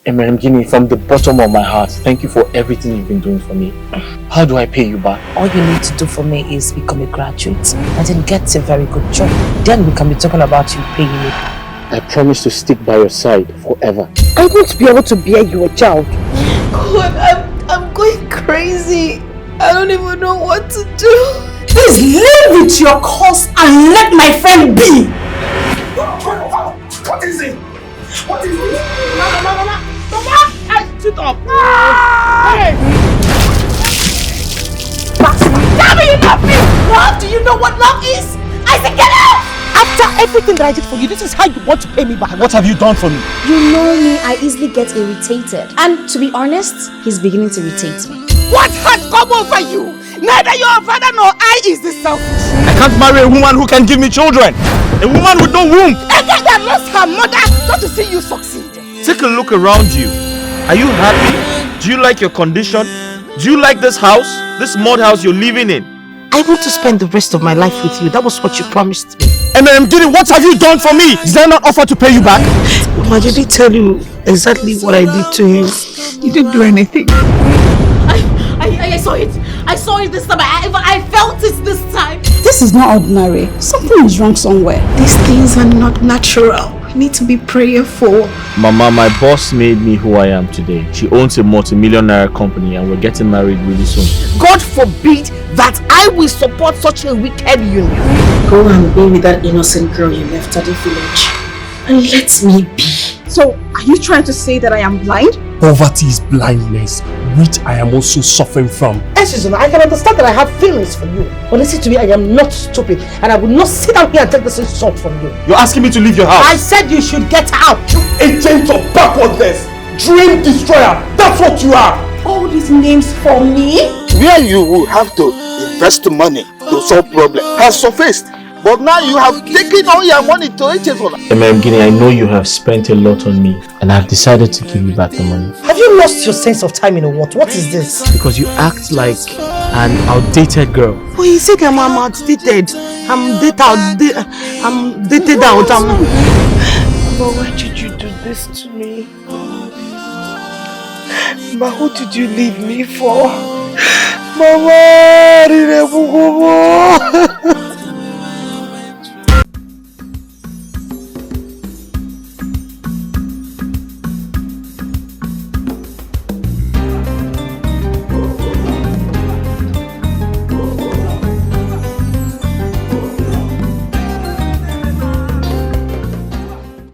Gini, from the bottom of my heart, thank you for everything you've been doing for me. How do I pay you back? All you need to do for me is become a graduate and then get a very good job. Then we can be talking about you paying me. I promise to stick by your side forever. I want to be able to bear you a child. God, I'm going crazy. I don't even know what to do. Please live with your cause and let my friend be. What is it? What is it? Mama! Sit up! Hey! Tell me you love me! Love? Do you know what love is? I said get out! After everything that I did for you, this is how you want to pay me back. What have you done for me? You know me, I easily get irritated. And to be honest, he's beginning to irritate me. What has come over you? Neither your father nor I is this selfish. I can't marry a woman who can give me children. A woman with no womb. A girl that lost her mother not to see you succeed. Take a look around you. Are you happy? Do you like your condition? Do you like this house? This mud house you're living in? I want to spend the rest of my life with you. That was what you promised me. Gini, what have you done for me? Is there not offer to pay you back? Mama, did he tell you exactly what I did to him? You didn't do anything. I saw it. I saw it this time. I felt it this time. This is not ordinary. Something is wrong somewhere. These things are not natural. We need to be prayerful. Mama, my boss made me who I am today. She owns a multi-millionaire company and we're getting married really soon. God forbid that I will support such a wicked union. Go and be with that innocent girl you left at the village. And let me be. So, are you trying to say that I am blind? Poverty is blindness, which I am also suffering from. Susan, I can understand that I have feelings for you. But listen to me, I am not stupid. And I will not sit down here and take this insult from you. You're asking me to leave your house? I said you should get out. Agent of backwardness, dream destroyer, that's what you are. All these names for me? Where you will have to invest money to solve problems has surfaced. But now you have taken all your money to agents. Gini, I know you have spent a lot on me and I've decided to give you back the money. Have you lost your sense of timing or what? What is this? Because you act like an outdated girl. Oh, he said I'm outdated. I'm dated out. But why did you do this to me? But who did you leave me for? Mama,